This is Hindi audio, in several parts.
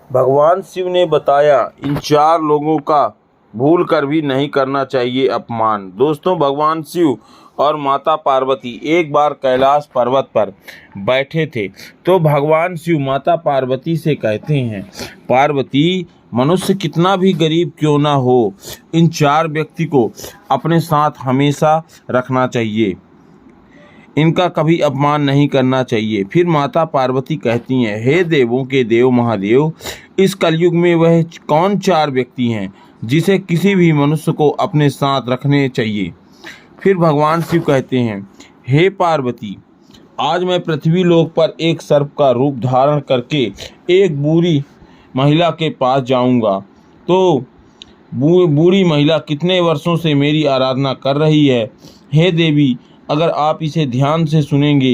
भगवान शिव ने बताया, इन 4 लोगों का भूल कर भी नहीं करना चाहिए अपमान। दोस्तों, भगवान शिव और माता पार्वती एक बार कैलाश पर्वत पर बैठे थे, तो भगवान शिव माता पार्वती से कहते हैं, पार्वती, मनुष्य कितना भी गरीब क्यों ना हो, इन 4 व्यक्ति को अपने साथ हमेशा रखना चाहिए, इनका कभी अपमान नहीं करना चाहिए। फिर माता पार्वती कहती हैं, हे देवों के देव महादेव, इस कलयुग में वह कौन 4 व्यक्ति हैं जिसे किसी भी मनुष्य को अपने साथ रखने चाहिए। फिर भगवान शिव कहते हैं, हे पार्वती, आज मैं पृथ्वी लोक पर एक सर्प का रूप धारण करके एक बूढ़ी महिला के पास जाऊंगा। तो बूढ़ी महिला कितने वर्षों से मेरी आराधना कर रही है। हे देवी, अगर आप इसे ध्यान से सुनेंगे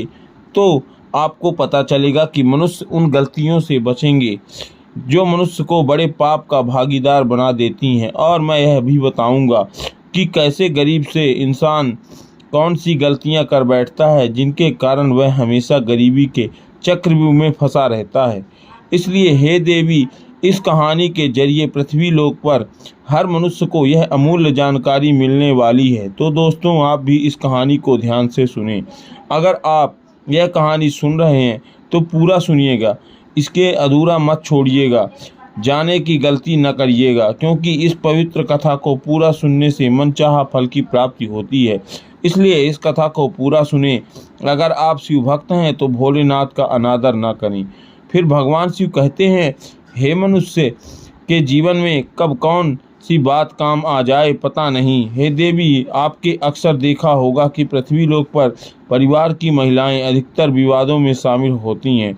तो आपको पता चलेगा कि मनुष्य उन गलतियों से बचेंगे जो मनुष्य को बड़े पाप का भागीदार बना देती हैं, और मैं यह भी बताऊंगा कि कैसे गरीब से इंसान कौन सी गलतियां कर बैठता है जिनके कारण वह हमेशा गरीबी के चक्रव्यूह में फंसा रहता है। इसलिए हे देवी, इस कहानी के जरिए पृथ्वी लोक पर हर मनुष्य को यह अमूल्य जानकारी मिलने वाली है। तो दोस्तों, आप भी इस कहानी को ध्यान से सुनें। अगर आप यह कहानी सुन रहे हैं तो पूरा सुनिएगा, इसके अधूरा मत छोड़िएगा, जाने की गलती न करिएगा, क्योंकि इस पवित्र कथा को पूरा सुनने से मनचाहा फल की प्राप्ति होती है। इसलिए इस कथा को पूरा सुने। अगर आप शिव भक्त हैं तो भोलेनाथ का अनादर न करें। फिर भगवान शिव कहते हैं, हे मनुष्य के जीवन में कब कौन सी बात काम आ जाए पता नहीं। हे देवी, आपके अक्सर देखा होगा कि पृथ्वी लोक पर परिवार की महिलाएं अधिकतर विवादों में शामिल होती हैं।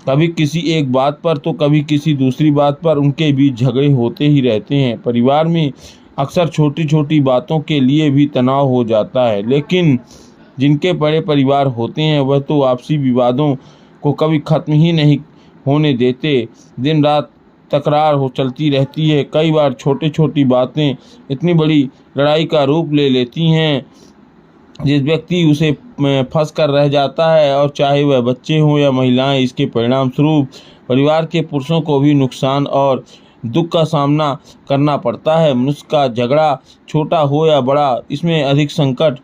कभी किसी एक बात पर तो कभी किसी दूसरी बात पर उनके बीच झगड़े होते ही रहते हैं। परिवार में अक्सर छोटी छोटी बातों के लिए भी तनाव हो जाता है, लेकिन जिनके बड़े परिवार होते हैं वह तो आपसी विवादों को कभी खत्म ही नहीं होने देते। दिन रात तकरार हो चलती रहती है। कई बार छोटी छोटी बातें इतनी बड़ी लड़ाई का रूप ले लेती हैं जिस व्यक्ति उसे फंस कर रह जाता है, और चाहे वह बच्चे हों या महिलाएं। इसके परिणाम स्वरूप परिवार के पुरुषों को भी नुकसान और दुख का सामना करना पड़ता है। मनुष्य का झगड़ा छोटा हो या बड़ा, इसमें अधिक संकट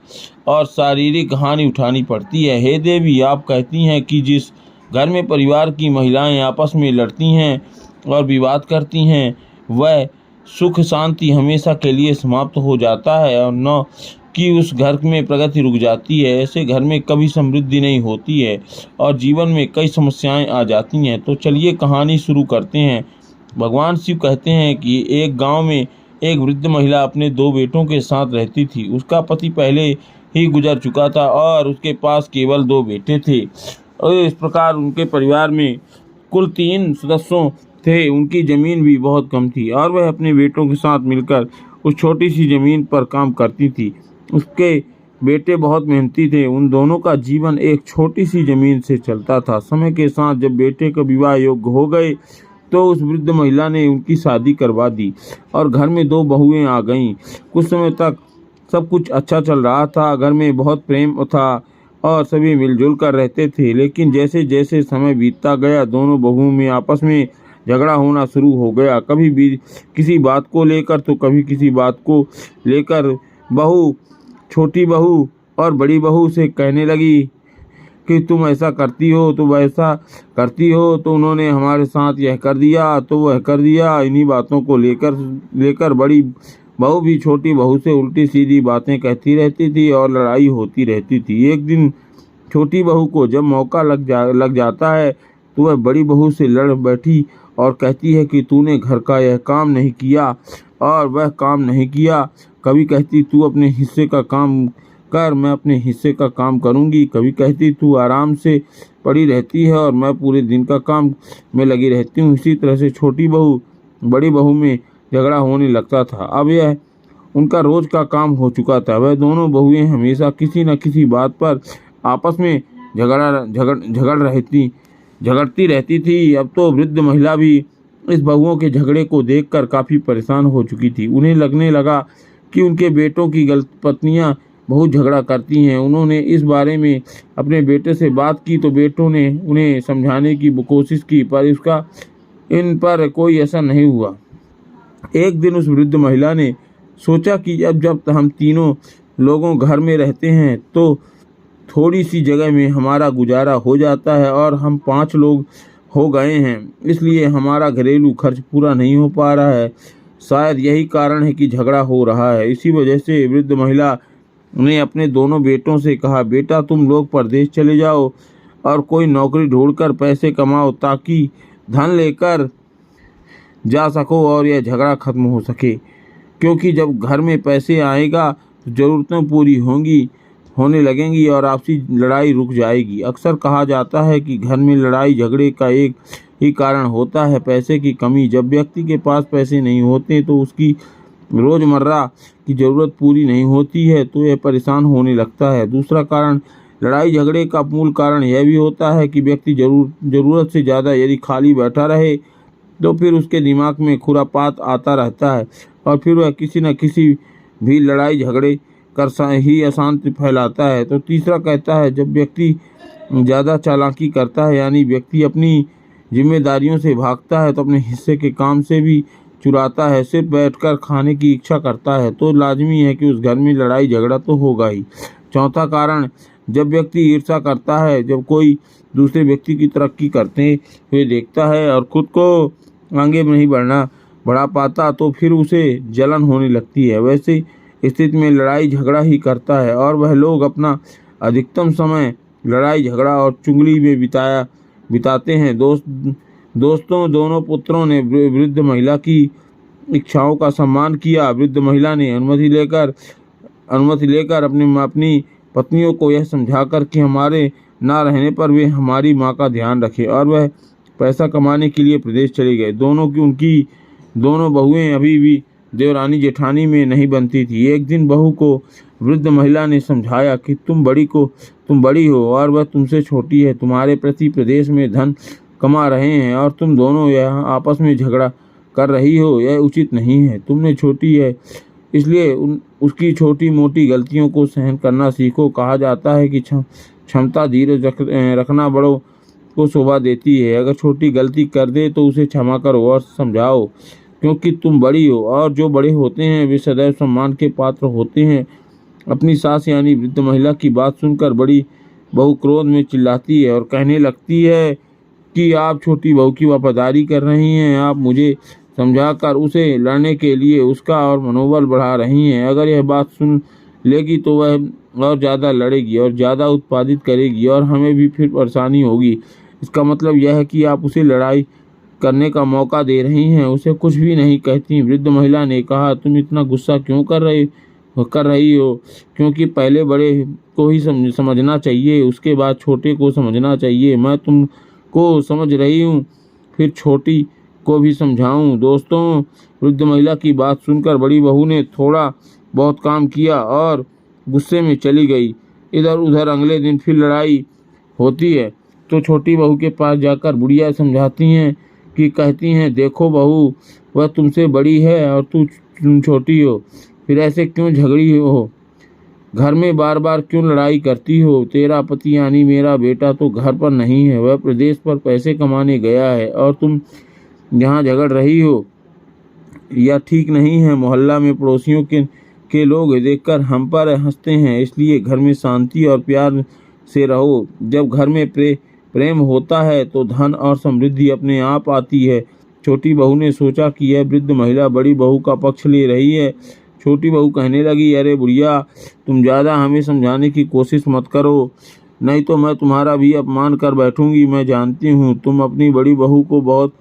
और शारीरिक हानि उठानी पड़ती है। हे देवी, आप कहती हैं कि जिस घर में परिवार की महिलाएं आपस में लड़ती हैं और विवाद करती हैं, वह सुख शांति हमेशा के लिए समाप्त हो जाता है, और न कि उस घर में प्रगति रुक जाती है। ऐसे घर में कभी समृद्धि नहीं होती है और जीवन में कई समस्याएं आ जाती हैं। तो चलिए कहानी शुरू करते हैं। भगवान शिव कहते हैं कि एक गांव में एक वृद्ध महिला अपने 2 बेटों के साथ रहती थी। उसका पति पहले ही गुजर चुका था और उसके पास केवल 2 बेटे थे, और इस प्रकार उनके परिवार में कुल 3 सदस्यों थे। उनकी ज़मीन भी बहुत कम थी और वह अपने बेटों के साथ मिलकर उस छोटी सी ज़मीन पर काम करती थी। उसके बेटे बहुत मेहनती थे। उन दोनों का जीवन एक छोटी सी ज़मीन से चलता था। समय के साथ जब बेटे का विवाह योग्य हो गए तो उस वृद्ध महिला ने उनकी शादी करवा दी और घर में 2 बहुएं आ गईं। कुछ समय तक सब कुछ अच्छा चल रहा था। घर में बहुत प्रेम था और सभी मिलजुल कर रहते थे, लेकिन जैसे जैसे समय बीतता गया दोनों बहुओं में आपस में झगड़ा होना शुरू हो गया। कभी भी किसी बात को लेकर तो कभी किसी बात को लेकर बहू छोटी बहू और बड़ी बहू से कहने लगी कि तुम ऐसा करती हो, तुम ऐसा करती हो, तो उन्होंने हमारे साथ यह कर दिया तो वह कर दिया। इन्हीं बातों को लेकर बड़ी बहू भी छोटी बहू से उल्टी सीधी बातें कहती रहती थी और लड़ाई होती रहती थी। एक दिन छोटी बहू को जब मौका लग जाता है तो वह बड़ी बहू से लड़ बैठी और कहती है कि तूने घर का यह काम नहीं किया और वह काम नहीं किया। कभी कहती तू अपने हिस्से का काम कर, मैं अपने हिस्से का काम करूंगी। कभी कहती तू आराम से पड़ी रहती है और मैं पूरे दिन का काम में लगी रहती हूँ। इसी तरह से छोटी बहू बड़ी बहू में झगड़ा होने लगता था। अब यह उनका रोज का काम हो चुका था। वह दोनों बहुएं हमेशा किसी न किसी बात पर आपस में झगड़ती रहती थी। अब तो वृद्ध महिला भी इस बहुओं के झगड़े को देखकर काफ़ी परेशान हो चुकी थी। उन्हें लगने लगा कि उनके बेटों की पत्नियां बहुत झगड़ा करती हैं। उन्होंने इस बारे में अपने बेटे से बात की तो बेटों ने उन्हें समझाने की कोशिश की, पर इन पर कोई असर नहीं हुआ। एक दिन उस वृद्ध महिला ने सोचा कि अब जब हम तीनों लोगों घर में रहते हैं तो थोड़ी सी जगह में हमारा गुजारा हो जाता है और हम 5 लोग हो गए हैं, इसलिए हमारा घरेलू खर्च पूरा नहीं हो पा रहा है। शायद यही कारण है कि झगड़ा हो रहा है। इसी वजह से वृद्ध महिला ने अपने दोनों बेटों से कहा, बेटा तुम लोग परदेश चले जाओ और कोई नौकरी ढूंढकर पैसे कमाओ ताकि धन लेकर जा सको और यह झगड़ा खत्म हो सके, क्योंकि जब घर में पैसे आएगा तो ज़रूरतें पूरी होने लगेंगी और आपसी लड़ाई रुक जाएगी। अक्सर कहा जाता है कि घर में लड़ाई झगड़े का एक ही कारण होता है, पैसे की कमी। जब व्यक्ति के पास पैसे नहीं होते तो उसकी रोज़मर्रा की ज़रूरत पूरी नहीं होती है तो यह परेशान होने लगता है। दूसरा कारण लड़ाई झगड़े का मूल कारण यह भी होता है कि व्यक्ति ज़रूरत से ज़्यादा यदि खाली बैठा रहे तो फिर उसके दिमाग में खुरापात आता रहता है और फिर वह किसी न किसी भी लड़ाई झगड़े कर ही अशांति फैलाता है। तो तीसरा कहता है, जब व्यक्ति ज़्यादा चालाकी करता है यानी व्यक्ति अपनी जिम्मेदारियों से भागता है तो अपने हिस्से के काम से भी चुराता है, सिर्फ बैठकर खाने की इच्छा करता है, तो लाजमी है कि उस घर में लड़ाई झगड़ा तो होगा ही। चौथा कारण, जब व्यक्ति ईर्ष्या करता है, जब कोई दूसरे व्यक्ति की तरक्की करते हुए देखता है और खुद को आगे नहीं बढ़ा पाता तो फिर उसे जलन होने लगती है। वैसे स्थिति में लड़ाई झगड़ा ही करता है और वह लोग अपना अधिकतम समय लड़ाई झगड़ा और चुगली में बिताते हैं। दोस्तों, दोनों पुत्रों ने वृद्ध महिला की इच्छाओं का सम्मान किया। वृद्ध महिला ने अनुमति लेकर अपनी पत्नियों को यह समझाकर कि हमारे ना रहने पर वे हमारी माँ का ध्यान रखें और वह पैसा कमाने के लिए प्रदेश चले गए। उनकी दोनों बहुएं अभी भी देवरानी जेठानी में नहीं बनती थी। एक दिन बहू को वृद्ध महिला ने समझाया कि तुम बड़ी हो और वह तुमसे छोटी है, तुम्हारे प्रति प्रदेश में धन कमा रहे हैं और तुम दोनों यहाँ आपस में झगड़ा कर रही हो, यह उचित नहीं है। तुमने छोटी है इसलिए उसकी छोटी मोटी गलतियों को सहन करना सीखो। कहा जाता है कि क्षमता धीरज रखना बड़ों को शोभा देती है। अगर छोटी गलती कर दे तो उसे क्षमा करो और समझाओ, क्योंकि तुम बड़ी हो और जो बड़े होते हैं वे सदैव सम्मान के पात्र होते हैं। अपनी सास यानी वृद्ध महिला की बात सुनकर बड़ी बहू क्रोध में चिल्लाती है और कहने लगती है कि आप छोटी बहू की वफादारी कर रही हैं, आप मुझे समझाकर उसे लड़ने के लिए उसका और मनोबल बढ़ा रही हैं। अगर यह बात सुन लेगी तो वह और ज़्यादा लड़ेगी और ज़्यादा उत्पादित करेगी और हमें भी फिर परेशानी होगी। इसका मतलब यह है कि आप उसे लड़ाई करने का मौका दे रही हैं, उसे कुछ भी नहीं कहती। वृद्ध महिला ने कहा, तुम इतना गुस्सा क्यों कर रही हो? क्योंकि पहले बड़े को ही समझना चाहिए, उसके बाद छोटे को समझना चाहिए। मैं तुमको समझ रही हूँ, फिर छोटी को भी समझाऊं। दोस्तों, वृद्ध महिला की बात सुनकर बड़ी बहू ने थोड़ा बहुत काम किया और गुस्से में चली गई। इधर उधर अगले दिन फिर लड़ाई होती है तो छोटी बहू के पास जाकर बुढ़िया समझाती हैं कि कहती हैं, देखो बहू, वह तुमसे बड़ी है और तुम छोटी हो, फिर ऐसे क्यों झगड़ी हो? घर में बार बार क्यों लड़ाई करती हो? तेरा पति यानी मेरा बेटा तो घर पर नहीं है, वह प्रदेश पर पैसे कमाने गया है और तुम यहाँ झगड़ रही हो, यह ठीक नहीं है। मोहल्ला में पड़ोसियों के लोग देखकर हम पर हंसते हैं, इसलिए घर में शांति और प्यार से रहो। जब घर में प्रेम होता है तो धन और समृद्धि अपने आप आती है। छोटी बहू ने सोचा कि यह वृद्ध महिला बड़ी बहू का पक्ष ले रही है। छोटी बहू कहने लगी, अरे बुढ़िया, तुम ज़्यादा हमें समझाने की कोशिश मत करो, नहीं तो मैं तुम्हारा भी अपमान कर बैठूंगी। मैं जानती हूँ तुम अपनी बड़ी बहू को बहुत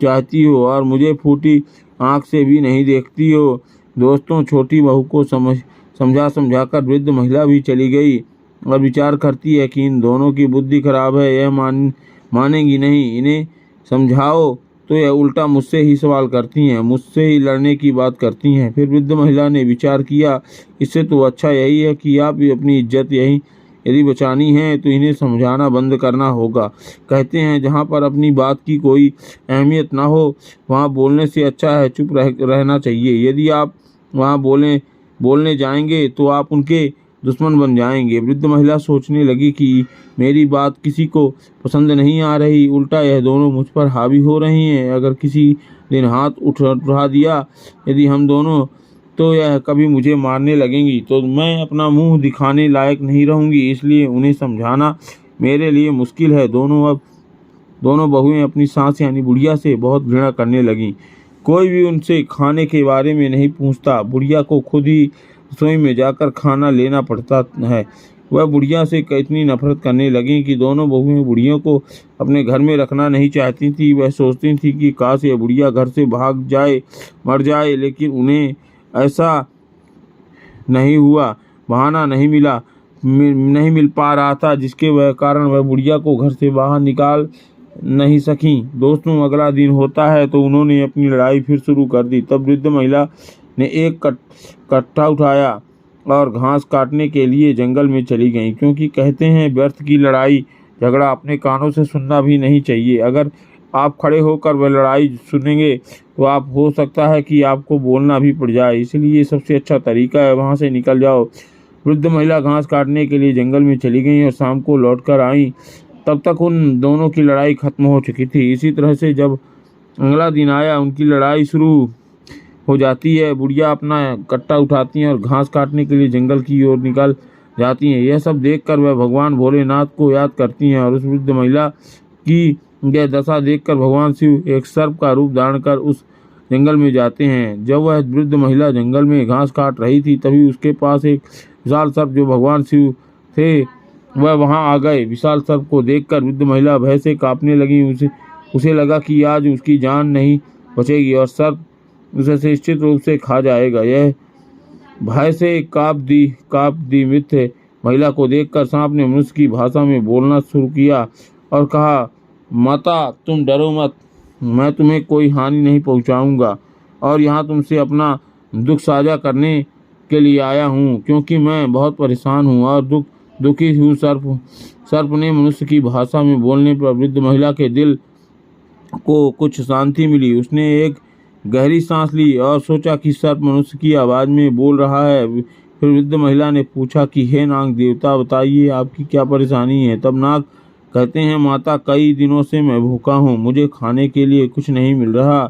चाहती हो और मुझे फूटी आँख से भी नहीं देखती हो। दोस्तों, छोटी बहू को समझाकर वृद्ध महिला भी चली गई और विचार करती है कि इन दोनों की बुद्धि खराब है, यह मानेंगी नहीं। इन्हें समझाओ तो यह उल्टा मुझसे ही सवाल करती हैं, मुझसे ही लड़ने की बात करती हैं। फिर वृद्ध महिला ने विचार किया, इससे तो अच्छा यही है कि आप भी अपनी इज्जत यदि बचानी है तो इन्हें समझाना बंद करना होगा। कहते हैं, जहाँ पर अपनी बात की कोई अहमियत ना हो वहाँ बोलने से अच्छा है चुप रहना चाहिए। यदि आप वहाँ बोलने जाएंगे तो आप उनके दुश्मन बन जाएंगे। वृद्ध महिला सोचने लगी कि मेरी बात किसी को पसंद नहीं आ रही, उल्टा यह दोनों मुझ पर हावी हो रही हैं। अगर किसी दिन हाथ उठा दिया यदि हम दोनों, तो यह कभी मुझे मारने लगेंगी तो मैं अपना मुंह दिखाने लायक नहीं रहूंगी। इसलिए उन्हें समझाना मेरे लिए मुश्किल है। दोनों बहुएं अपनी सास यानी बुढ़िया से बहुत घृणा करने लगीं। कोई भी उनसे खाने के बारे में नहीं पूछता। बुढ़िया को खुद ही रसोई में जाकर खाना लेना पड़ता है। वह बुढ़िया से इतनी नफरत करने लगी कि दोनों बहुएं बुढ़ियों को अपने घर में रखना नहीं चाहती थी। वह सोचती थी कि काश यह बुढ़िया घर से भाग जाए, मर जाए, लेकिन उन्हें ऐसा नहीं हुआ। बहाना नहीं मिल पा रहा था, जिसके वह कारण वह बुढ़िया को घर से बाहर निकाल नहीं सकी। दोस्तों, अगला दिन होता है तो उन्होंने अपनी लड़ाई फिर शुरू कर दी। तब वृद्ध महिला ने एक कट्टा उठाया और घास काटने के लिए जंगल में चली गई, क्योंकि कहते हैं व्यर्थ की लड़ाई झगड़ा अपने कानों से सुनना भी नहीं चाहिए। अगर आप खड़े होकर वह लड़ाई सुनेंगे तो आप हो सकता है कि आपको बोलना भी पड़ जाए, इसलिए सबसे अच्छा तरीका है वहाँ से निकल जाओ। वृद्ध महिला घास काटने के लिए जंगल में चली गई और शाम को लौटकर आई। तब तक उन दोनों की लड़ाई खत्म हो चुकी थी। इसी तरह से जब अगला दिन आया, उनकी लड़ाई शुरू हो जाती है। बुढ़िया अपना कट्टा उठाती हैं और घास काटने के लिए जंगल की ओर निकल जाती हैं। यह सब देखकर वह भगवान भोलेनाथ को याद करती हैं और उस वृद्ध महिला की यह दशा देखकर भगवान शिव एक सर्प का रूप धारण कर उस जंगल में जाते हैं। जब वह वृद्ध महिला जंगल में घास काट रही थी, तभी उसके पास एक विशाल सर्प जो भगवान शिव थे वह वहां आ गए। विशाल सर्प को देखकर वृद्ध महिला भय से कांपने लगी। उसे लगा कि आज उसकी जान नहीं बचेगी और सर्प उसे निश्चित रूप से खा जाएगा। यह भय से कांप दी मृत महिला को देखकर सांप ने मनुष्य की भाषा में बोलना शुरू किया और कहा, माता तुम डरो मत, मैं तुम्हें कोई हानि नहीं पहुंचाऊंगा और यहाँ तुमसे अपना दुख साझा करने के लिए आया हूँ, क्योंकि मैं बहुत परेशान हूँ और दुखी हूँ। सर्प ने मनुष्य की भाषा में बोलने पर वृद्ध महिला के दिल को कुछ शांति मिली। उसने एक गहरी सांस ली और सोचा कि सर्प मनुष्य की आवाज़ में बोल रहा है। फिर वृद्ध महिला ने पूछा कि हे नाग देवता, बताइए आपकी क्या परेशानी है। तब नाग कहते हैं, माता कई दिनों से मैं भूखा हूँ, मुझे खाने के लिए कुछ नहीं मिल रहा।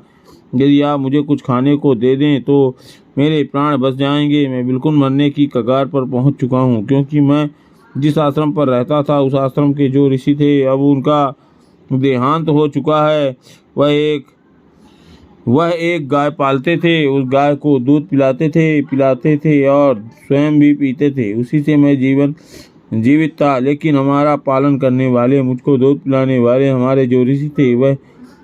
यदि आप मुझे कुछ खाने को दे दें तो मेरे प्राण बच जाएंगे। मैं बिल्कुल मरने की कगार पर पहुँच चुका हूँ, क्योंकि मैं जिस आश्रम पर रहता था उस आश्रम के जो ऋषि थे अब उनका देहांत हो चुका है। वह एक गाय पालते थे, उस गाय को दूध पिलाते थे और स्वयं भी पीते थे। उसी से मैं जीवित था, लेकिन हमारा पालन करने वाले, मुझको दूध पिलाने वाले हमारे जो ऋषि थे वह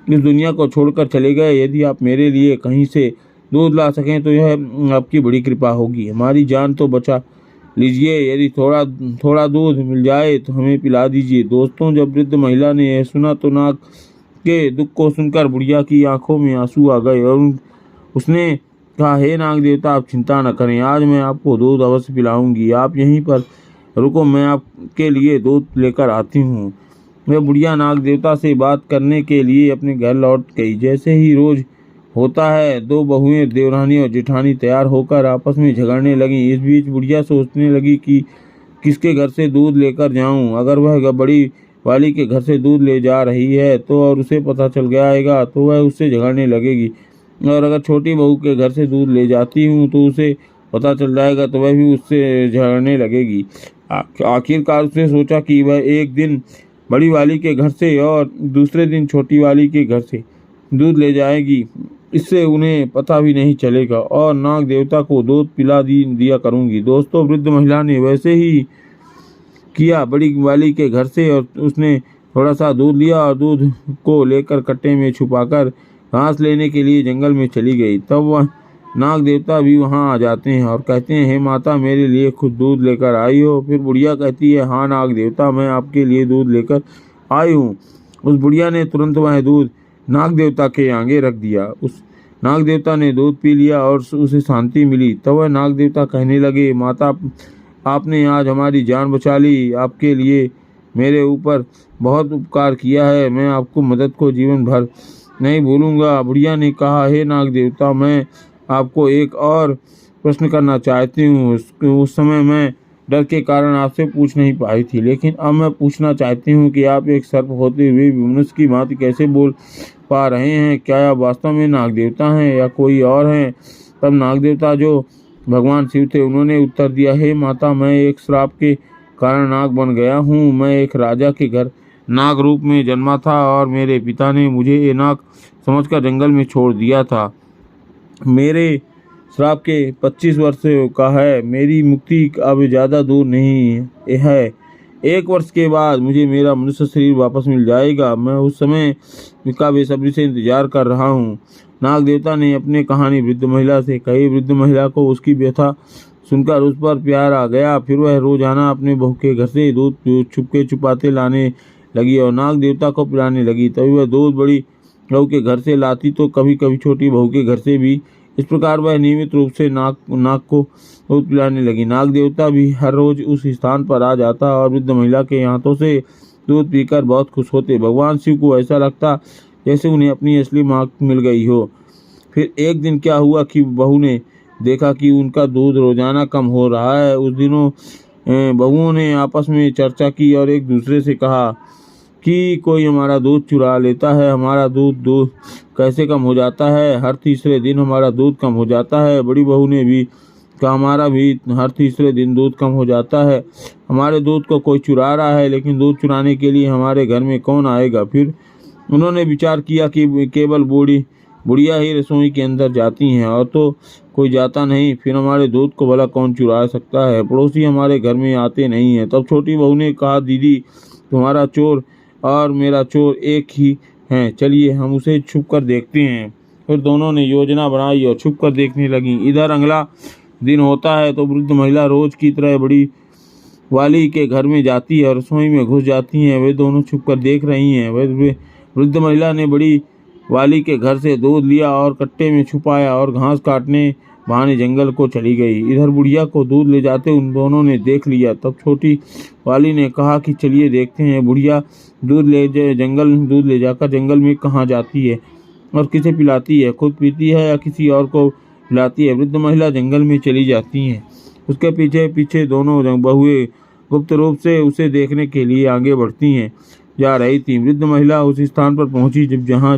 इस दुनिया को छोड़कर चले गए। यदि आप मेरे लिए कहीं से दूध ला सकें तो यह आपकी बड़ी कृपा होगी। हमारी जान तो बचा लीजिए, यदि थोड़ा दूध मिल जाए तो हमें पिला दीजिए। दोस्तों, जब वृद्ध महिला ने यह सुना तो नाग के दुख को सुनकर बुढ़िया की आंखों में आंसू आ गए और उसने कहा, हे नाग देवता, आप चिंता न करें, आज मैं आपको दूध अवश्य पिलाऊंगी। आप यहीं पर रुको, मैं आपके लिए दूध लेकर आती हूँ। वह बुढ़िया नाग देवता से बात करने के लिए अपने घर लौट गई। जैसे ही रोज होता है, दो बहुएं देवरानी और जेठानी तैयार होकर आपस में झगड़ने लगी। इस बीच बुढ़िया सोचने लगी कि किसके घर से दूध लेकर जाऊं। अगर वह बड़ी वाली के घर से दूध ले जा रही है तो और उसे पता चल गया तो वह उससे झगड़ने लगेगी, और अगर छोटी बहू के घर से दूध ले जाती हूँ तो उसे पता चल जाएगा तो वह भी उससे झगड़ने लगेगी। आखिरकार उसने सोचा कि वह एक दिन बड़ी वाली के घर से और दूसरे दिन छोटी वाली के घर से दूध ले जाएगी। इससे उन्हें पता भी नहीं चलेगा और नाग देवता को दूध पिला दिया करूंगी। दोस्तों, वृद्ध महिला ने वैसे ही किया। बड़ी वाली के घर से और उसने थोड़ा सा दूध लिया और दूध को लेकर कट्टे में छुपाकर घास लेने के लिए जंगल में चली गई। तब वह नाग देवता भी वहां आ जाते हैं और कहते हैं, हे माता, मेरे लिए खुद दूध लेकर आई हो। फिर बुढ़िया कहती है, हाँ नाग देवता, मैं आपके लिए दूध लेकर आई हूँ। उस बुढ़िया ने तुरंत वह दूध नाग देवता के आगे रख दिया। उस नाग देवता ने दूध पी लिया और उसे शांति मिली। तब वह नाग देवता कहने लगे, माता, आपने आज हमारी जान बचा ली। आपके लिए मेरे ऊपर बहुत उपकार किया है, मैं आपको मदद को जीवन भर नहीं भूलूंगा। बुढ़िया ने कहा, हे नाग देवता, मैं आपको एक और प्रश्न करना चाहती हूँ। उस समय मैं डर के कारण आपसे पूछ नहीं पाई थी, लेकिन अब मैं पूछना चाहती हूँ कि आप एक सर्प होते हुए भी मनुष्य की भांति कैसे बोल पा रहे हैं? क्या आप वास्तव में नाग देवता हैं या कोई और हैं? तब नाग देवता जो भगवान शिव थे उन्होंने उत्तर दिया, हे माता, मैं एक श्राप के कारण नाग बन गया हूँ। मैं एक राजा के घर नाग रूप में जन्मा था और मेरे पिता ने मुझे ये नाग समझकर जंगल में छोड़ दिया था। मेरे श्राप के 25 वर्ष का है। मेरी मुक्ति अब ज़्यादा दूर नहीं है। 1 वर्ष के बाद मुझे मेरा मनुष्य शरीर वापस मिल जाएगा। मैं उस समय का बेसब्री से इंतजार कर रहा हूँ। नाग देवता ने अपनी कहानी वृद्ध महिला से कही। वृद्ध महिला को उसकी व्यथा सुनकर उस पर प्यार आ गया। फिर वह रोजाना अपने बहू के घर से दूध छुपके छुपाते लाने लगी और नाग देवता को पिलाने लगी। तभी वह दूध बड़ी बहू के घर से लाती तो कभी कभी छोटी बहू के घर से भी। इस प्रकार वह नियमित रूप से नाग को दूध पिलाने लगी। नाग देवता भी हर रोज उस स्थान पर आ जाता और वृद्ध महिला के हाथों से दूध पीकर बहुत खुश होते। भगवान शिव को ऐसा लगता जैसे उन्हें अपनी असली माँ मिल गई हो। फिर एक दिन क्या हुआ कि बहू ने देखा कि उनका दूध रोजाना कम हो रहा है। उस दिनों बहुओं ने आपस में चर्चा की और एक दूसरे से कहा कि कोई हमारा दूध चुरा लेता है। हमारा दूध कैसे कम हो जाता है? हर तीसरे दिन हमारा दूध कम हो जाता है। बड़ी बहू ने भी कहा, हमारा भी हर तीसरे दिन दूध कम हो जाता है। हमारे दूध को कोई चुरा रहा है, लेकिन दूध चुराने के लिए हमारे घर में कौन आएगा? फिर उन्होंने विचार किया कि केवल बुढ़िया ही रसोई के अंदर जाती हैं और तो कोई जाता नहीं। फिर हमारे दूध को भला कौन चुरा सकता है? पड़ोसी हमारे घर में आते नहीं हैं। तब छोटी बहू ने कहा, दीदी, तुम्हारा चोर और मेरा चोर एक ही है, चलिए हम उसे छुप कर देखते हैं। फिर दोनों ने योजना बनाई और छुप कर देखने लगी। इधर अगला दिन होता है तो वृद्ध महिला रोज की तरह बड़ी वाली के घर में जाती है और रसोई में घुस जाती हैं। वे दोनों छुप कर देख रही हैं। वृद्ध महिला ने बड़ी वाली के घर से दूध लिया और कट्टे में छुपाया और घास काटने बहाने जंगल को चली गई। इधर बुढ़िया को दूध ले जाते उन दोनों ने देख लिया। तब छोटी वाली ने कहा कि चलिए देखते हैं बुढ़िया दूध ले जाकर जंगल में कहाँ जाती है और किसे पिलाती है, खुद पीती है या किसी और को पिलाती है। वृद्ध महिला जंगल में चली जाती हैं। उसके पीछे पीछे दोनों बहुएं गुप्त रूप से उसे देखने के लिए आगे बढ़ती हैं जा रही थी। वृद्ध महिला उस स्थान पर पहुंची जहाँ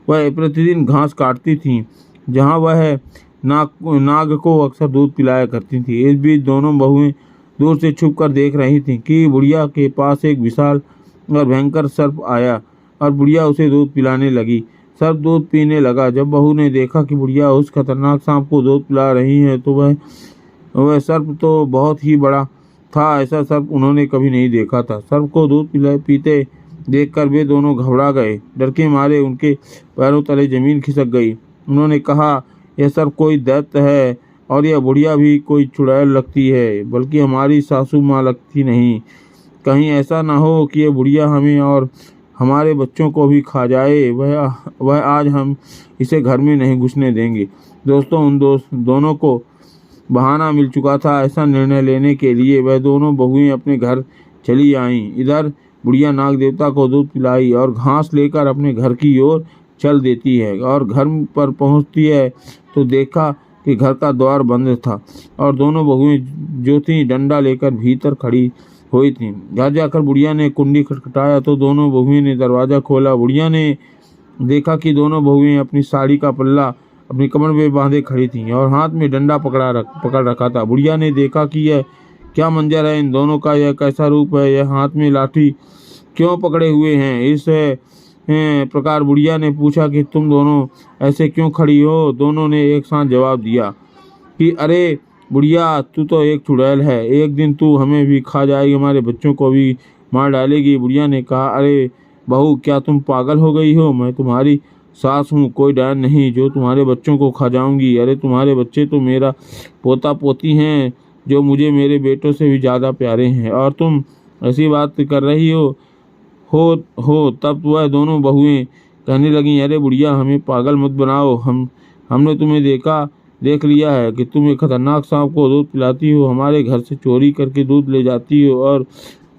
वह प्रतिदिन घास काटती थी, जहाँ वह नाग को अक्सर दूध पिलाया करती थी। इस बीच दोनों बहुएं दूर से छुप कर देख रही थीं कि बुढ़िया के पास एक विशाल और भयंकर सर्प आया और बुढ़िया उसे दूध पिलाने लगी। सर्प दूध पीने लगा। जब बहू ने देखा कि बुढ़िया उस खतरनाक सांप को दूध पिला रही है तो वह सर्प तो बहुत ही बड़ा था। ऐसा सर्प उन्होंने कभी नहीं देखा था। सर्प को दूध पीते देखकर वे दोनों घबरा गए। डर के मारे उनके पैरों तले जमीन खिसक गई। उन्होंने कहा, यह सर्प कोई दैत्य है और यह बुढ़िया भी कोई चुड़ैल लगती है, बल्कि हमारी सासू माँ लगती नहीं। कहीं ऐसा ना हो कि यह बुढ़िया हमें और हमारे बच्चों को भी खा जाए। वह आज हम इसे घर में नहीं घुसने देंगे। दोस्तों, उन दोनों को बहाना मिल चुका था। ऐसा निर्णय लेने के लिए वह दोनों बहुएं अपने घर चली आईं। इधर बुढ़िया नाग देवता को दूध पिलाई और घास लेकर अपने घर की ओर चल देती है और घर पर पहुंचती है तो देखा कि घर का द्वार बंद था और दोनों बहुएं जो थीं डंडा लेकर भीतर खड़ी हुई थीं। घर जाकर बुढ़िया ने कुंडी खटखटाया तो दोनों बहुएं ने दरवाज़ा खोला। बुढ़िया ने देखा कि दोनों बहुएं अपनी साड़ी का पल्ला अपनी कमर में बांधे खड़ी थीं और हाथ में डंडा पकड़ रखा था। बुढ़िया ने देखा कि यह क्या मंजर है, इन दोनों का यह कैसा रूप है, यह हाथ में लाठी क्यों पकड़े हुए हैं। इस प्रकार बुढ़िया ने पूछा कि तुम दोनों ऐसे क्यों खड़ी हो। दोनों ने एक साथ जवाब दिया कि अरे बुढ़िया, तू तो एक चुड़ैल है, एक दिन तू हमें भी खा जाएगी, हमारे बच्चों को भी मार डालेगी। बुढ़िया ने कहा, अरे बहू, क्या तुम पागल हो गई हो? मैं तुम्हारी सास हूँ, कोई डर नहीं जो तुम्हारे बच्चों को खा जाऊंगी। अरे तुम्हारे बच्चे तो मेरा पोता पोती हैं जो मुझे मेरे बेटों से भी ज़्यादा प्यारे हैं और तुम ऐसी बात कर रही हो। तब वह दोनों बहुएं कहने लगी, अरे बुढ़िया, हमें पागल मत बनाओ। हमने तुम्हें देख लिया है कि तुम एक खतरनाक सांप को दूध पिलाती हो, हमारे घर से चोरी करके दूध ले जाती हो और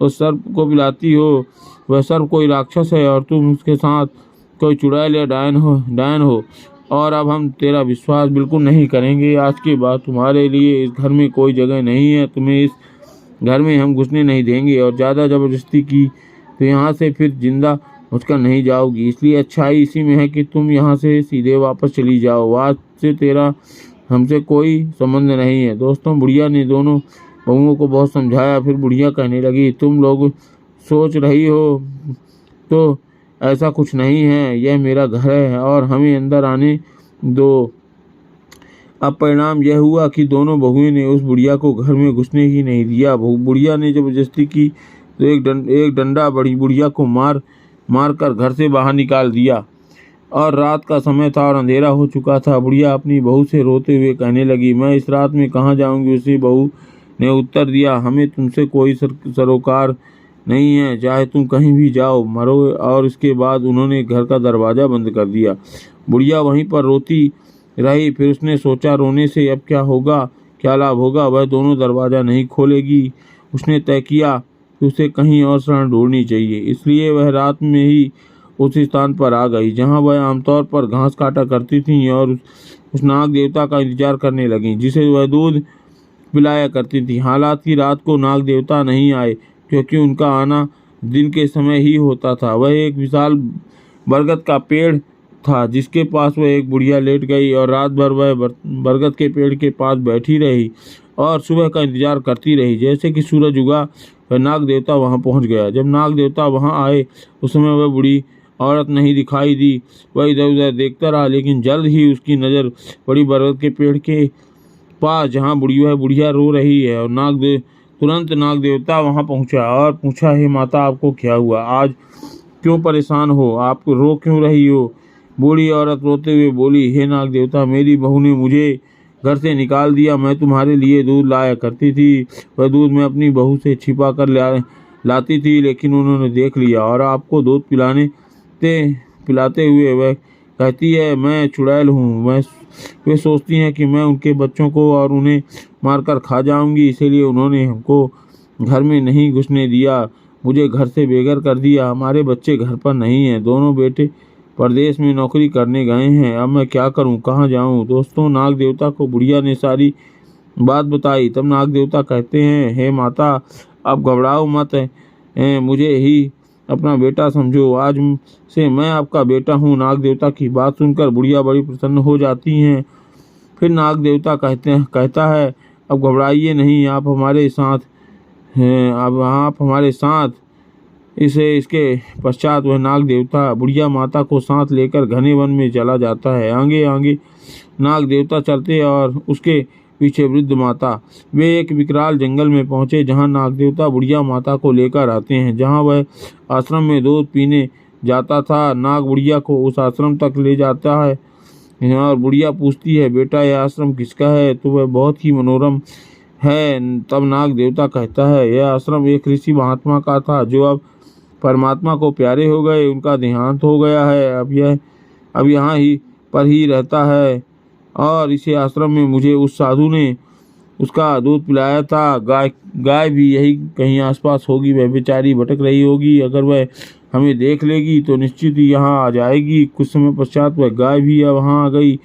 उस सर्प को पिलाती हो। वह सर्प कोई राक्षस है और तुम उसके साथ कोई चुड़ैल या डायन हो और अब हम तेरा विश्वास बिल्कुल नहीं करेंगे। आज के बाद तुम्हारे लिए इस घर में कोई जगह नहीं है। तुम्हें इस घर में हम घुसने नहीं देंगे और ज़्यादा ज़बरदस्ती की तो यहाँ से फिर जिंदा मुझकर नहीं जाओगी। इसलिए अच्छाई इसी में है कि तुम यहाँ से सीधे वापस चली जाओ। आज से तेरा हमसे कोई संबंध नहीं है। दोस्तों, बुढ़िया ने दोनों बहुओं को बहुत समझाया। फिर बुढ़िया कहने लगी, तुम लोग सोच रही हो तो ऐसा कुछ नहीं है। यह मेरा घर है और हमें अंदर आने दो। अब परिणाम यह हुआ कि दोनों बहुओं ने उस बुढ़िया को घर में घुसने ही नहीं दिया। बुढ़िया ने जबरदस्ती की तो एक डंडा बड़ी बुढ़िया को मार कर घर से बाहर निकाल दिया। और रात का समय था और अंधेरा हो चुका था। बुढ़िया अपनी बहू से रोते हुए कहने लगी, मैं इस रात में कहाँ जाऊंगी। उसी बहू ने उत्तर दिया, हमें तुमसे कोई सरोकार नहीं है, चाहे तुम कहीं भी जाओ मरो। और इसके बाद उन्होंने घर का दरवाज़ा बंद कर दिया। बुढ़िया वहीं पर रोती रही। फिर उसने सोचा, रोने से अब क्या होगा, क्या लाभ होगा। वह दोनों दरवाज़ा नहीं खोलेगी। उसने तय किया कि उसे कहीं और शरण ढूंढनी चाहिए। इसलिए वह रात में ही उस स्थान पर आ गई जहां वह आमतौर पर घास काटा करती थी और उस नाग देवता का इंतजार करने लगी जिसे वह दूध पिलाया करती थी। हालांकि रात को नाग देवता नहीं आए क्योंकि उनका आना दिन के समय ही होता था। वह एक विशाल बरगद का पेड़ था जिसके पास वह एक बुढ़िया लेट गई और रात भर वह बरगद के पेड़ के पास बैठी रही और सुबह का इंतजार करती रही। जैसे कि सूरज उगा वह नाग देवता वहां पहुंच गया। जब नाग देवता वहां आए उस समय वह बूढ़ी औरत नहीं दिखाई दी। वह इधर उधर देखता रहा, लेकिन जल्द ही उसकी नज़र बड़ी बरगद के पेड़ के पास जहाँ बुढ़िया रो रही है और तुरंत नाग देवता वहां पहुंचा और पूछा, हे माता, आपको क्या हुआ? आज क्यों परेशान हो? आप रो क्यों रही हो? बूढ़ी औरत रोते हुए बोली, हे नाग देवता, मेरी बहू ने मुझे घर से निकाल दिया। मैं तुम्हारे लिए दूध लाया करती थी। वह दूध मैं अपनी बहू से छिपा कर लाती थी, लेकिन उन्होंने देख लिया और आपको दूध पिलाते हुए वह कहती है मैं चुड़ैल हूँ। वे सोचती हैं कि मैं उनके बच्चों को और उन्हें मारकर खा जाऊंगी, इसीलिए उन्होंने हमको घर में नहीं घुसने दिया, मुझे घर से बेघर कर दिया। हमारे बच्चे घर पर नहीं हैं, दोनों बेटे परदेश में नौकरी करने गए हैं। अब मैं क्या करूं, कहाँ जाऊं? दोस्तों, नाग देवता को बुढ़िया ने सारी बात बताई। तब नाग देवता कहते हैं, हे माता, अब घबराओ मत, मुझे ही अपना बेटा समझो। आज से मैं आपका बेटा हूँ। नाग देवता की बात सुनकर बुढ़िया बड़ी प्रसन्न हो जाती हैं। फिर नाग देवता कहता है, अब घबराइए नहीं, आप हमारे साथ हैं। अब आप हमारे साथ। इसके पश्चात वह नाग देवता बुढ़िया माता को साथ लेकर घने वन में चला जाता है। आगे आगे नाग देवता चलते और उसके पीछे वृद्ध माता। वे एक विकराल जंगल में पहुंचे जहां नाग देवता बुढ़िया माता को लेकर आते हैं। जहां वह आश्रम में दूध पीने जाता था, नाग बुढ़िया को उस आश्रम तक ले जाता है और बुढ़िया पूछती है, बेटा, यह आश्रम किसका है? तो वह बहुत ही मनोरम है। तब नाग देवता कहता है, यह आश्रम एक ऋषि महात्मा का था जो अब परमात्मा को प्यारे हो गए, उनका देहांत हो गया है। अब यहाँ ही पर ही रहता है और इसी आश्रम में मुझे उस साधु ने उसका दूध पिलाया था। गाय भी यही कहीं आसपास होगी, वह बेचारी भटक रही होगी। अगर वह हमें देख लेगी तो निश्चित ही यहाँ आ जाएगी। कुछ समय पश्चात वह गाय भी वहाँ आ गई।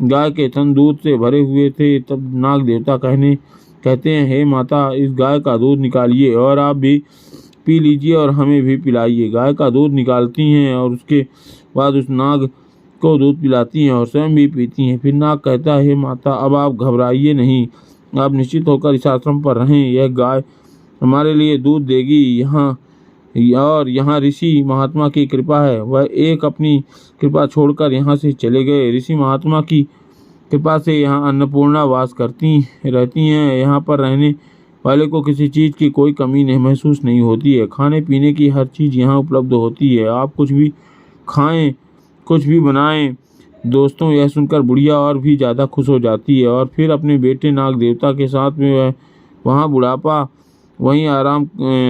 गाय के थन दूध से भरे हुए थे। तब नाग देवता कहते हैं, हे माता, इस गाय का दूध निकालिए और आप भी पी लीजिए और हमें भी पिलाइए। गाय का दूध निकालती हैं और उसके बाद उस नाग को दूध पिलाती हैं और स्वयं भी पीती हैं। फिर नाग कहता है, हे माता, अब आप घबराइए नहीं, आप निश्चित होकर इस आश्रम पर रहें। यह गाय हमारे लिए दूध देगी। यहाँ ऋषि महात्मा की कृपा है। वह एक अपनी कृपा छोड़कर यहाँ से चले गए। ऋषि महात्मा की कृपा से यहाँ अन्नपूर्णा वास करती रहती हैं। यहाँ पर रहने वाले को किसी चीज़ की कोई कमी नहीं महसूस नहीं होती है। खाने पीने की हर चीज़ यहाँ उपलब्ध होती है। आप कुछ भी खाएं, कुछ भी बनाएं। दोस्तों, यह सुनकर बुढ़िया और भी ज़्यादा खुश हो जाती है और फिर अपने बेटे नाग देवता के साथ में वह वहाँ बुढ़ापा वहीं आराम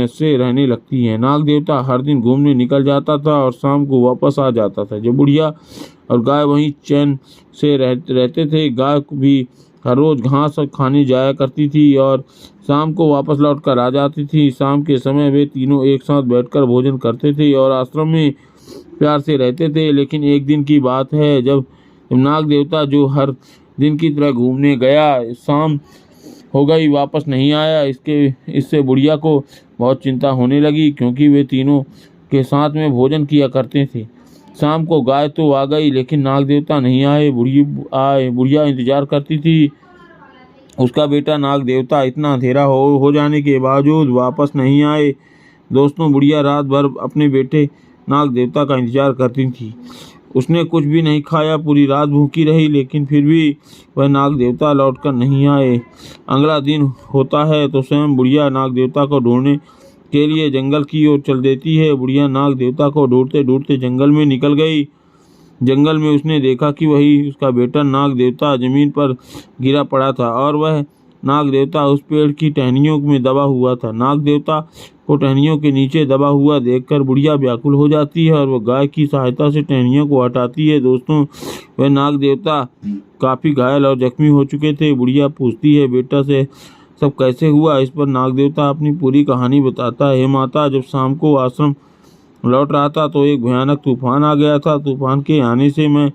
से रहने लगती है। नाग देवता हर दिन घूमने निकल जाता था और शाम को वापस आ जाता था। जब बुढ़िया और गाय वहीं चैन से रहते थे। गाय भी हर रोज़ घास खाने जाया करती थी और शाम को वापस लौट कर आ जाती थी। शाम के समय वे तीनों एक साथ बैठकर भोजन करते थे और आश्रम में प्यार से रहते थे। लेकिन एक दिन की बात है जब नाग देवता, जो हर दिन की तरह घूमने गया, शाम हो गई, वापस नहीं आया। इससे बुढ़िया को बहुत चिंता होने लगी, क्योंकि वे तीनों के साथ में भोजन किया करते थे। शाम को गाय तो आ गई, लेकिन नाग देवता नहीं आए। बुढ़िया इंतजार करती थी उसका बेटा नाग देवता। इतना अंधेरा हो जाने के बावजूद वापस नहीं आए। दोस्तों, बुढ़िया रात भर अपने बेटे नाग देवता का इंतजार करती थी। उसने कुछ भी नहीं खाया, पूरी रात भूखी रही, लेकिन फिर भी वह नाग देवता लौटकर नहीं आए। अगला दिन होता है तो स्वयं बुढ़िया नाग देवता को ढूंढने के लिए जंगल की ओर चल देती है। बुढ़िया नाग देवता को ढूंढते ढूंढते जंगल में निकल गई। जंगल में उसने देखा कि वही उसका बेटा नाग देवता जमीन पर गिरा पड़ा था, और वह नाग देवता उस पेड़ की टहनियों में दबा हुआ था। नाग देवता को टहनियों के नीचे दबा हुआ देखकर बुढ़िया व्याकुल हो जाती है और वह गाय की सहायता से टहनियों को हटाती है। दोस्तों, वह नाग देवता काफ़ी घायल और जख्मी हो चुके थे। बुढ़िया पूछती है, बेटा से सब कैसे हुआ? इस पर नाग देवता अपनी पूरी कहानी बताता है। हे माता, जब शाम को आश्रम लौट रहा था तो एक भयानक तूफान आ गया था। तूफान के आने से मैं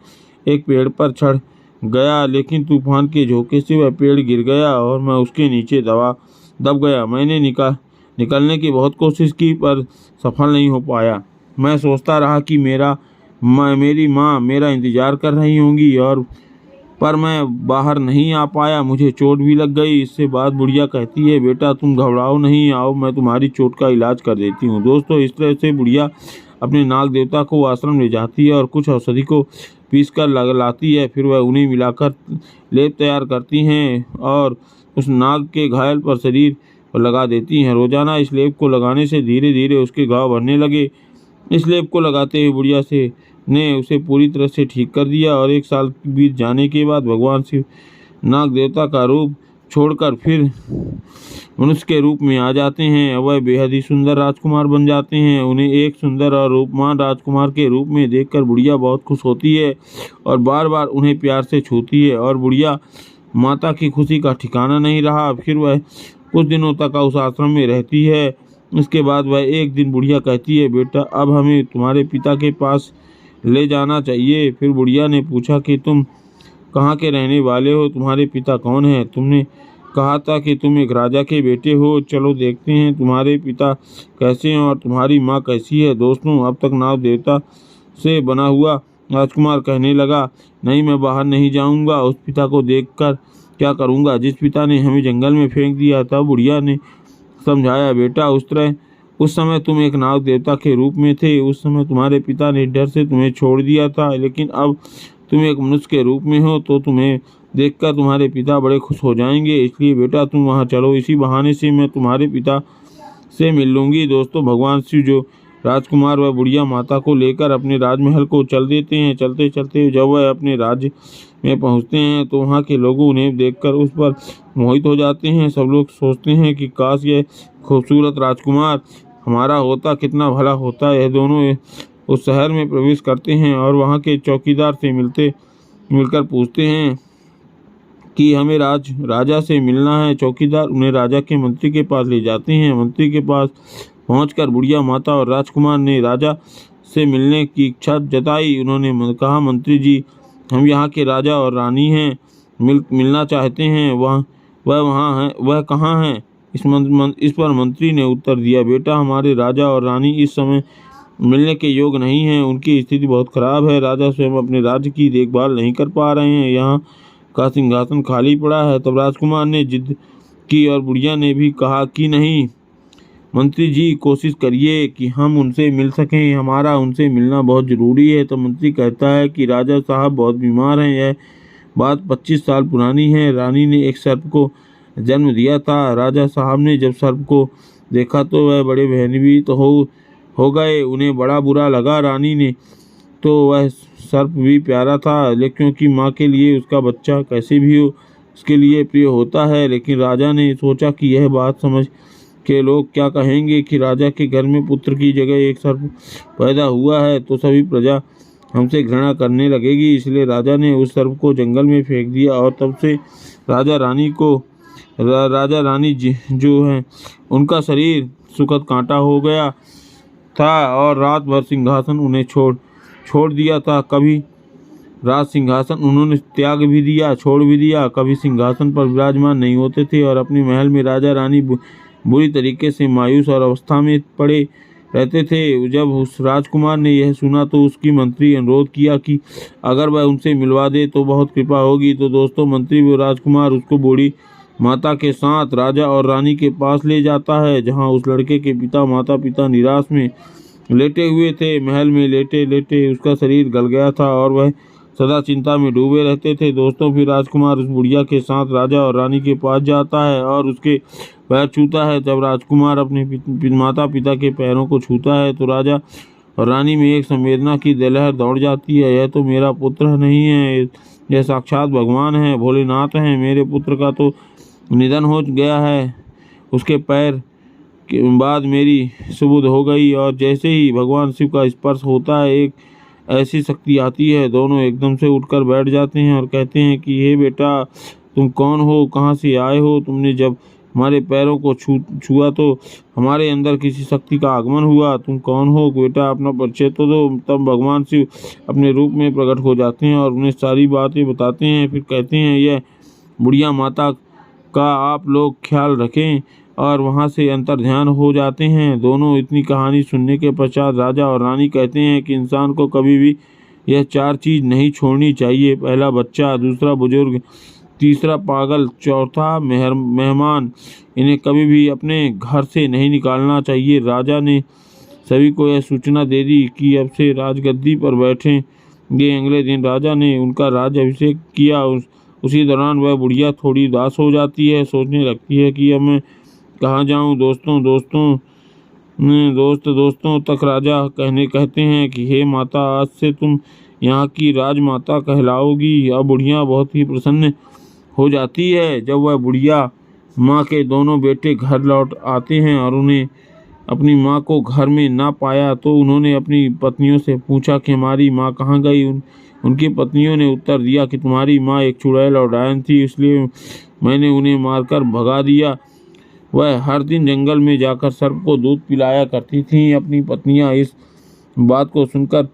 एक पेड़ पर चढ़ गया, लेकिन तूफान के झोंके से वह पेड़ गिर गया और मैं उसके नीचे दब गया। मैंने निकलने की बहुत कोशिश की, पर सफल नहीं हो पाया। मैं सोचता रहा कि मेरी माँ मेरा इंतजार कर रही होंगी, पर मैं बाहर नहीं आ पाया। मुझे चोट भी लग गई। इससे बाद बुढ़िया कहती है, बेटा तुम घबराओ नहीं, आओ मैं तुम्हारी चोट का इलाज कर देती हूँ। दोस्तों, इस तरह से बुढ़िया अपने नाग देवता को आश्रम ले जाती है और कुछ औषधि को पीस कर लाती है। फिर वह उन्हें मिलाकर लेप तैयार करती हैं और उस नाग के घायल पर शरीर पर लगा देती हैं। रोजाना इस लेप को लगाने से धीरे धीरे उसके घाव भरने लगे। इस लेप को लगाते हुए बुढ़िया ने उसे पूरी तरह से ठीक कर दिया और 1 साल बीत जाने के बाद भगवान शिव नाग देवता का रूप छोड़कर फिर मनुष्य के रूप में आ जाते हैं। वह बेहद ही सुंदर राजकुमार बन जाते हैं। उन्हें एक सुंदर और रूपवान राजकुमार के रूप में देखकर बुढ़िया बहुत खुश होती है और बार बार उन्हें प्यार से छूती है। और बुढ़िया माता की खुशी का ठिकाना नहीं रहा। फिर वह कुछ दिनों तक उस आश्रम में रहती है। इसके बाद वह एक दिन बुढ़िया कहती है, बेटा अब हमें तुम्हारे पिता के पास ले जाना चाहिए। फिर बुढ़िया ने पूछा कि तुम कहाँ के रहने वाले हो? तुम्हारे पिता कौन है? तुमने कहा था कि तुम एक राजा के बेटे हो। चलो देखते हैं तुम्हारे पिता कैसे हैं और तुम्हारी माँ कैसी है। दोस्तों, अब तक नाग देवता से बना हुआ राजकुमार कहने लगा, नहीं, मैं बाहर नहीं जाऊंगा। उस पिता को देखकर क्या करूंगा जिस पिता ने हमें जंगल में फेंक दिया था? बुढ़िया ने समझाया, बेटा उस समय तुम एक नाग देवता के रूप में थे। उस समय तुम्हारे पिता ने डर से तुम्हें छोड़ दिया था, लेकिन अब तुम एक मनुष्य के रूप में हो तो तुम्हें देखकर तुम्हारे पिता बड़े खुश हो जाएंगे। इसलिए बेटा तुम वहाँ चलो, इसी बहाने से मैं तुम्हारे पिता से मिल लूँगी। दोस्तों, भगवान शिव जो राजकुमार व बुढ़िया माता को लेकर अपने राजमहल को चल देते हैं। चलते चलते जब वह अपने राज्य में पहुँचते हैं तो वहाँ के लोग उन्हें देखकर उस पर मोहित हो जाते हैं। सब लोग सोचते हैं कि काश यह खूबसूरत राजकुमार हमारा होता, कितना भला होता। यह दोनों उस शहर में प्रवेश करते हैं और वहाँ के चौकीदार से मिलकर पूछते हैं कि हमें राजा से मिलना है। चौकीदार उन्हें राजा के मंत्री के पास ले जाते हैं। मंत्री के पास पहुंचकर बुढ़िया माता और राजकुमार ने राजा से मिलने की इच्छा जताई। उन्होंने कहा, मंत्री जी, हम यहाँ के राजा और रानी हैं, मिलना चाहते हैं। वह कहाँ हैं? इस पर मंत्री ने उत्तर दिया, बेटा हमारे राजा और रानी इस समय मिलने के योग्य नहीं हैं। उनकी स्थिति बहुत खराब है। राजा स्वयं अपने राज्य की देखभाल नहीं कर पा रहे हैं। यहाँ का सिंहासन खाली पड़ा है। तब राजकुमार ने जिद की और बुढ़िया ने भी कहा कि नहीं मंत्री जी, कोशिश करिए कि हम उनसे मिल सकें, हमारा उनसे मिलना बहुत ज़रूरी है। तो मंत्री कहता है कि राजा साहब बहुत बीमार हैं। यह बात 25 साल पुरानी है। रानी ने एक सर्प को जन्म दिया था। राजा साहब ने जब सर्प को देखा तो वह बड़े भयभीत हो गए। उन्हें बड़ा बुरा लगा। रानी ने तो वह सर्प भी प्यारा था, लेकिन क्योंकि माँ के लिए उसका बच्चा कैसे भी हो उसके लिए प्रिय होता है। लेकिन राजा ने सोचा कि यह बात समझ के लोग क्या कहेंगे कि राजा के घर में पुत्र की जगह एक सर्प पैदा हुआ है, तो सभी प्रजा हमसे घृणा करने लगेगी। इसलिए राजा ने उस सर्प को जंगल में फेंक दिया और तब से राजा रानी जो हैं उनका शरीर सुखद कांटा हो गया था और रात भर सिंहासन उन्हें छोड़ दिया था। कभी राज सिंहासन उन्होंने त्याग भी दिया, छोड़ भी दिया। कभी सिंहासन पर विराजमान नहीं होते थे और अपने महल में राजा रानी बुरी तरीके से मायूस और अवस्था में पड़े रहते थे। जब उस राजकुमार ने यह सुना तो उसकी मंत्री अनुरोध किया कि अगर वह उनसे मिलवा दे तो बहुत कृपा होगी। तो दोस्तों मंत्री वो राजकुमार उसको बूढ़ी माता के साथ राजा और रानी के पास ले जाता है, जहां उस लड़के के माता पिता निराश में लेटे हुए थे। महल में लेटे लेटे उसका शरीर गल गया था और वह सदा चिंता में डूबे रहते थे। दोस्तों फिर राजकुमार उस बुढ़िया के साथ राजा और रानी के पास जाता है और उसके पैर छूता है। जब राजकुमार अपने माता पिता के पैरों को छूता है तो राजा और रानी में एक संवेदना की लहर दौड़ जाती है। यह तो मेरा पुत्र नहीं है, यह साक्षात भगवान है, भोलेनाथ है। मेरे पुत्र का तो निधन हो गया है, उसके पैर के बाद मेरी सुबुध हो गई। और जैसे ही भगवान शिव का स्पर्श होता है एक ऐसी शक्ति आती है, दोनों एकदम से उठकर बैठ जाते हैं और कहते हैं कि हे बेटा, तुम कौन हो, कहाँ से आए हो? तुमने जब हमारे पैरों को छुआ तो हमारे अंदर किसी शक्ति का आगमन हुआ। तुम कौन हो बेटा, अपना परिचय तो दो। तब भगवान शिव अपने रूप में प्रकट हो जाते हैं और उन्हें सारी बातें बताते हैं। फिर कहते हैं यह बुढ़िया माता का आप लोग ख्याल रखें और वहां से अंतर ध्यान हो जाते हैं। दोनों इतनी कहानी सुनने के पश्चात राजा और रानी कहते हैं कि इंसान को कभी भी यह 4 चीज़ नहीं छोड़नी चाहिए। पहला बच्चा, दूसरा बुजुर्ग, तीसरा पागल, चौथा मेहमान। इन्हें कभी भी अपने घर से नहीं निकालना चाहिए। राजा ने सभी को यह सूचना दे दी कि अब से राजगद्दी पर बैठेंगे। अगले दिन राजा ने उनका राज अभिषेक किया। उसी दौरान वह बुढ़िया थोड़ी उदास हो जाती है, सोचने लगती है कि अब मैं कहाँ जाऊँ। दोस्तों तक राजा कहते हैं कि हे माता, आज से तुम यहाँ की राजमाता कहलाओगी। अब बुढ़िया बहुत ही प्रसन्न हो जाती है। जब वह बुढ़िया माँ के दोनों बेटे घर लौट आते हैं और उन्हें अपनी माँ को घर में ना पाया तो उन्होंने अपनी पत्नियों से पूछा कि हमारी माँ कहाँ गई। उनकी पत्नियों ने उत्तर दिया कि तुम्हारी माँ एक चुड़ैल और डायन थी, इसलिए मैंने उन्हें मारकर भगा दिया। वह हर दिन जंगल में जाकर सर्प को दूध पिलाया करती थीं। अपनी पत्नियां इस बात को सुनकर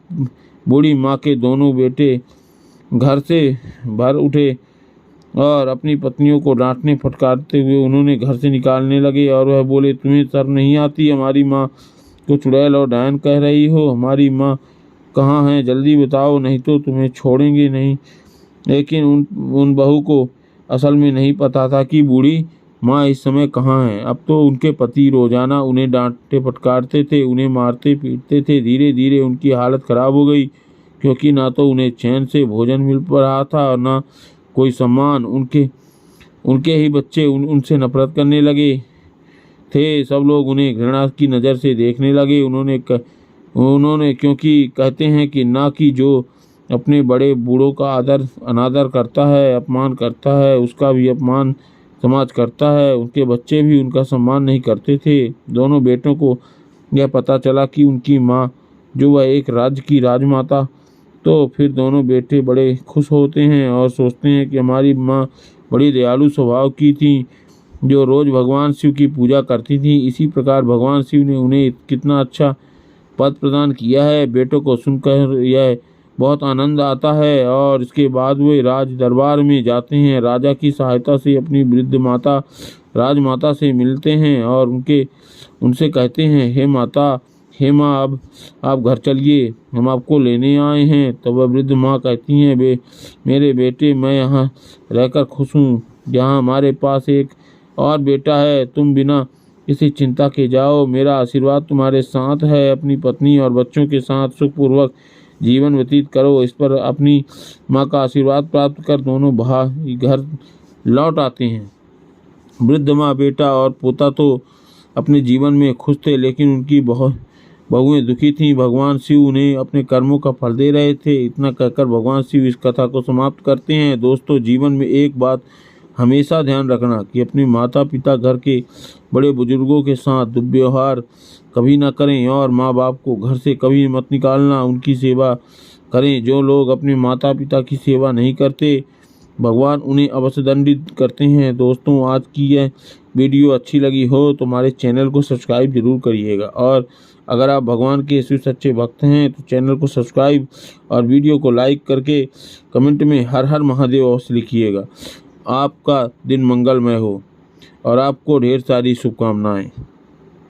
बूढ़ी माँ के दोनों बेटे घर से भर उठे और अपनी पत्नियों को डांटने फटकारते हुए उन्होंने घर से निकालने लगे। और वह बोले, तुम्हें शर्म नहीं आती? हमारी माँ को चुड़ैल और डायन कह रही हो? हमारी माँ कहाँ है? जल्दी बताओ, नहीं तो तुम्हें छोड़ेंगे नहीं। लेकिन उन बहू को असल में नहीं पता था कि बूढ़ी माँ इस समय कहाँ है। अब तो उनके पति रोजाना उन्हें डांटते फटकारते थे, उन्हें मारते पीटते थे। धीरे धीरे उनकी हालत खराब हो गई, क्योंकि ना तो उन्हें चैन से भोजन मिल पा रहा था और ना कोई सम्मान। उनके ही बच्चे उनसे नफरत करने लगे थे। सब लोग उन्हें घृणा की नज़र से देखने लगे। उन्होंने क्योंकि कहते हैं कि ना कि जो अपने बड़े बूढ़ों का अनादर करता है, अपमान करता है, उसका भी अपमान समाज करता है। उनके बच्चे भी उनका सम्मान नहीं करते थे। दोनों बेटों को यह पता चला कि उनकी माँ जो वह एक राज्य की राजमाता, तो फिर दोनों बेटे बड़े खुश होते हैं और सोचते हैं कि हमारी माँ बड़ी दयालु स्वभाव की थी, जो रोज़ भगवान शिव की पूजा करती थी। इसी प्रकार भगवान शिव ने उन्हें कितना अच्छा पद प्रदान किया है। बेटों को सुनकर यह बहुत आनंद आता है और इसके बाद वे राज दरबार में जाते हैं। राजा की सहायता से अपनी वृद्ध माता राजमाता से मिलते हैं और उनसे कहते हैं, हे माता, हे माँ, अब आप घर चलिए, हम आपको लेने आए हैं। तो वह वृद्ध माँ कहती हैं, मेरे बेटे, मैं यहाँ रहकर खुश हूँ। यहाँ हमारे पास एक और बेटा है। तुम बिना किसी चिंता के जाओ, मेरा आशीर्वाद तुम्हारे साथ है। अपनी पत्नी और बच्चों के साथ सुखपूर्वक जीवन व्यतीत करो। इस पर अपनी माँ का आशीर्वाद प्राप्त कर दोनों भाई घर लौट आते हैं। वृद्ध माँ, बेटा और पोता तो अपने जीवन में खुश थे, लेकिन उनकी बहुएं दुखी थीं। भगवान शिव उन्हें अपने कर्मों का फल दे रहे थे। इतना कहकर भगवान शिव इस कथा को समाप्त करते हैं। दोस्तों, जीवन में एक बात हमेशा ध्यान रखना कि अपने माता पिता, घर के बड़े बुजुर्गों के साथ दुर्व्यवहार कभी ना करें और माँ बाप को घर से कभी मत निकालना, उनकी सेवा करें। जो लोग अपने माता पिता की सेवा नहीं करते, भगवान उन्हें अवश्य दंडित करते हैं। दोस्तों, आज की यह वीडियो अच्छी लगी हो तो हमारे चैनल को सब्सक्राइब जरूर करिएगा, और अगर आप भगवान के शिव सच्चे भक्त हैं तो चैनल को सब्सक्राइब और वीडियो को लाइक करके कमेंट में हर हर महादेव अवश्य लिखिएगा। आपका दिन मंगलमय हो और आपको ढेर सारी शुभकामनाएं।